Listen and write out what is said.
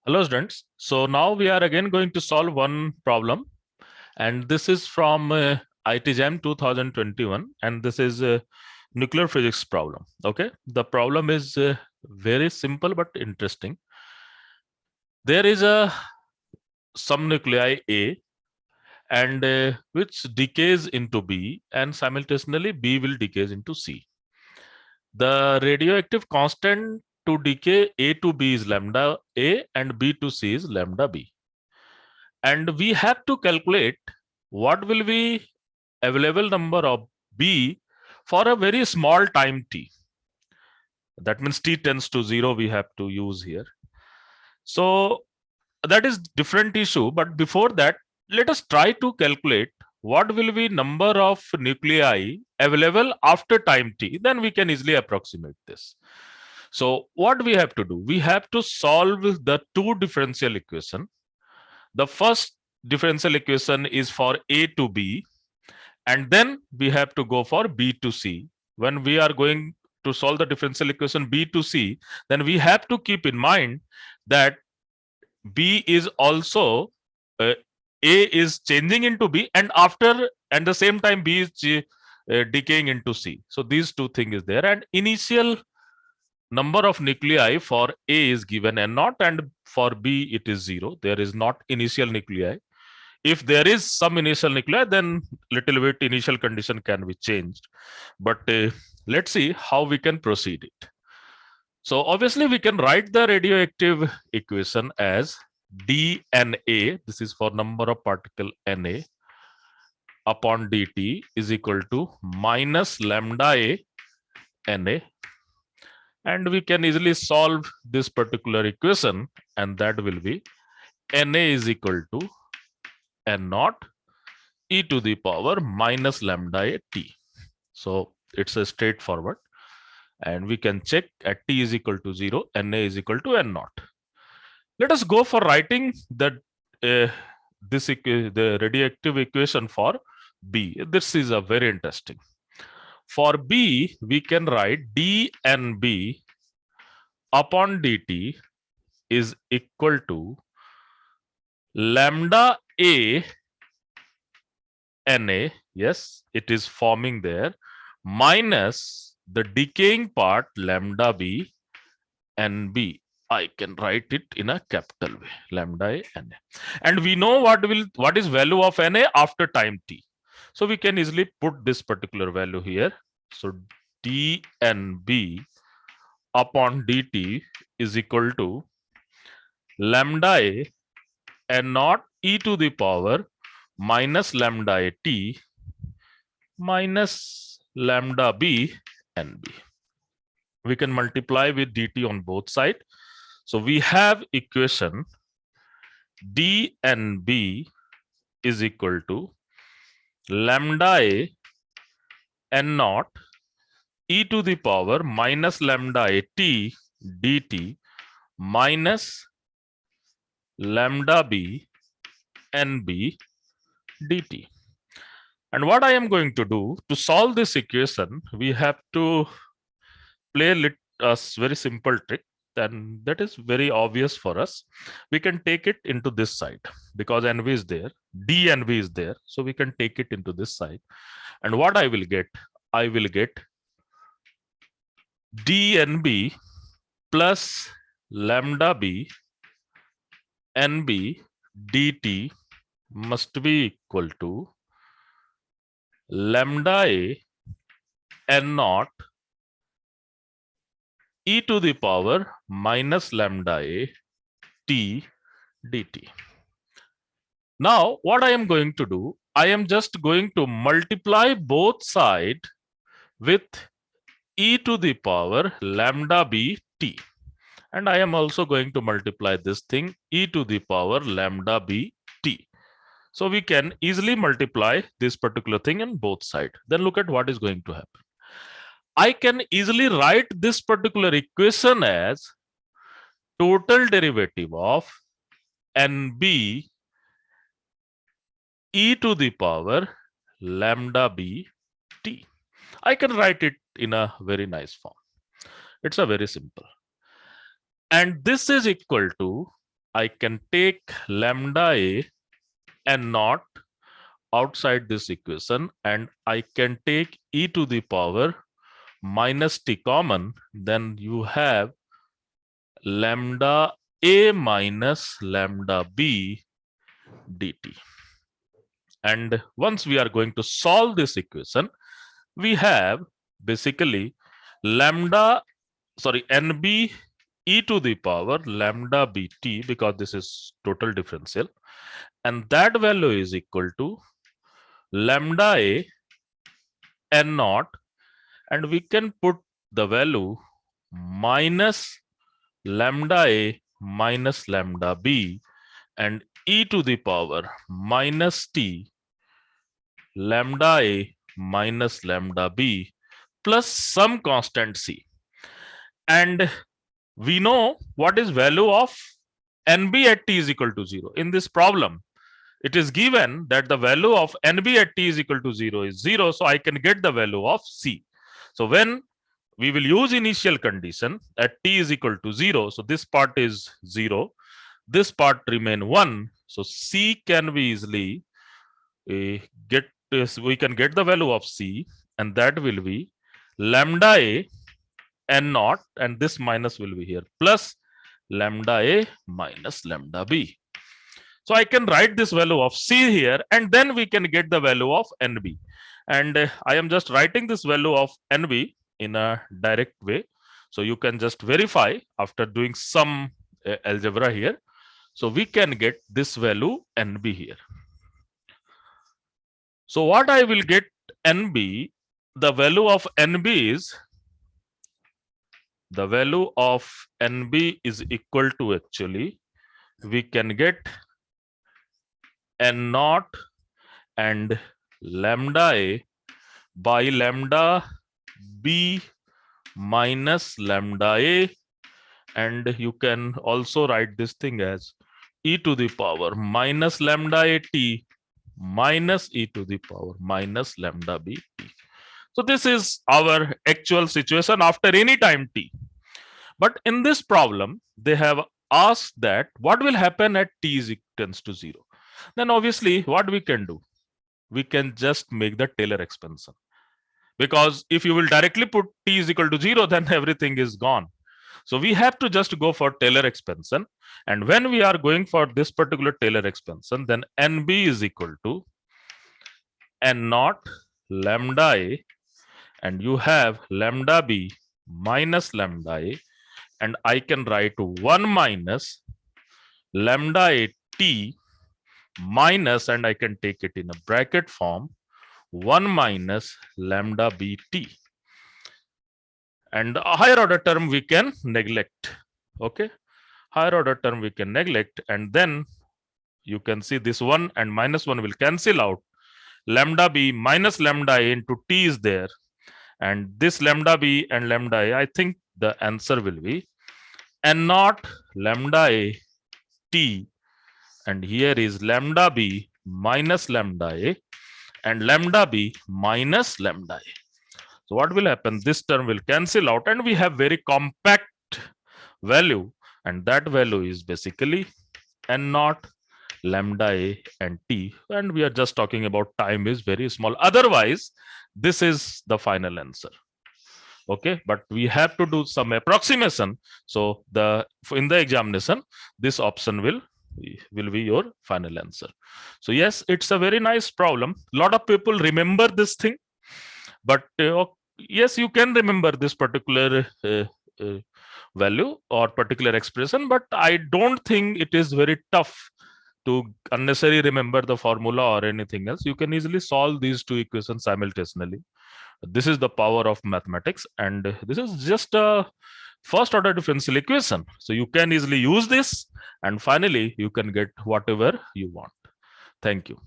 Hello students. So now we are again going to solve one problem, and this is from IT Jam 2021, and this is a nuclear physics problem. Okay, the problem is very simple but interesting. There is a some nuclei A and which decays into B, and simultaneously B will decays into C. The radioactive constant to decay A to B is lambda A and B to C is lambda B. And we have to calculate what will be available number of B for a very small time t. That means t tends to 0 we have to use here. So that is different issue. But before that, let us try to calculate what will be number of nuclei available after time t. Then we can easily approximate this. So what we have to do? We have to solve the two differential equation. The first differential equation is for A to B, and then we have to go for B to C. When we are going to solve the differential equation B to C, then we have to keep in mind that B is also A is changing into B, and after and the same time B is decaying into C. So these two things is there, and initial number of nuclei for A is given n naught, and for B it is 0. There is not initial nuclei. If there is some initial nuclei, then little bit initial condition can be changed. But let's see how we can proceed it. So obviously we can write the radioactive equation as dNA, this is for number of particle Na, upon dt is equal to minus lambda A Na. And we can easily solve this particular equation, and that will be Na is equal to n naught e to the power minus lambda A t. So it's a straightforward, and we can check at t is equal to 0, Na is equal to n naught. Let us go for writing the radioactive equation for B. This is a very interesting. For B, we can write dNB upon dt is equal to lambda A Na, yes, it is forming there, minus the decaying part lambda B NB. I can write it in a capital way, lambda A Na. And we know what is value of Na after time t. So we can easily put this particular value here. So dNB upon dt is equal to lambda A n naught e to the power minus lambda A t minus lambda B NB. We can multiply with dt on both sides. So we have equation dNB is equal to lambda A n naught e to the power minus lambda A t dt minus lambda B NB dt. And what I am going to do to solve this equation, we have to play a very simple trick, and that is very obvious for us. We can take it into this side because NV is there, dNV is there, so we can take it into this side. And what I will get dNB plus lambda B NB dt must be equal to lambda A n naught e to the power minus lambda A t dt. Now, what I am going to do, I am just going to multiply both sides with e to the power lambda B t. And I am also going to multiply this thing e to the power lambda B t. So we can easily multiply this particular thing on both sides. Then look at what is going to happen. I can easily write this particular equation as total derivative of NB e to the power lambda B t. I can write it in a very nice form. It's a very simple. And this is equal to I can take lambda A and not outside this equation, and I can take e to the power minus t common, then you have lambda A minus lambda B dt. And once we are going to solve this equation, we have basically nb e to the power lambda bt, because this is total differential, and that value is equal to lambda A n naught, and we can put the value minus lambda A minus lambda B and e to the power minus t lambda A minus lambda B plus some constant c. And we know what is value of nb at t is equal to 0. In this problem, it is given that the value of nb at t is equal to 0 is 0. So I can get the value of c. So when we will use initial condition at t is equal to 0, so this part is 0, this part remain 1. So c can be easily get this, we can get the value of c, and that will be lambda A n naught, and this minus will be here, plus lambda A minus lambda B. So I can write this value of c here, and then we can get the value of nb. And I am just writing this value of nb in a direct way. So you can just verify after doing some algebra here. So we can get this value nb here. So what I will get nb, the value of nb is, the value of nb is equal to, actually we can get n naught and lambda A by lambda B minus lambda A, and you can also write this thing as e to the power minus lambda A t minus e to the power minus lambda B t. So this is our actual situation after any time t. But in this problem, they have asked that what will happen at t is tends to 0. Then obviously what we can do, we can just make the Taylor expansion, because if you will directly put t is equal to 0, then everything is gone. So we have to just go for Taylor expansion, and when we are going for this particular Taylor expansion, then nb is equal to n naught lambda A, and you have lambda B minus lambda A, and I can write 1 minus lambda A t minus, and I can take it in a bracket form, 1 minus lambda bt. And a higher order term we can neglect. Okay, higher order term we can neglect, and then you can see this 1 and minus 1 will cancel out. Lambda b minus lambda a into t is there, and this lambda b and lambda a, I think the answer will be n naught lambda a t, and here is lambda b minus lambda a and lambda b minus lambda a. So what will happen? This term will cancel out, and we have very compact value, and that value is basically n naught lambda a and t, and we are just talking about time is very small. Otherwise, this is the final answer. Okay, but we have to do some approximation. So in the examination, this option will be your final answer. So yes, it's a very nice problem. A lot of people remember this thing, but yes, you can remember this particular value or particular expression, but I don't think it is very tough to unnecessarily remember the formula or anything else. You can easily solve these two equations simultaneously. This is the power of mathematics, and this is just a first order differential equation. So you can easily use this, and finally you can get whatever you want. Thank you.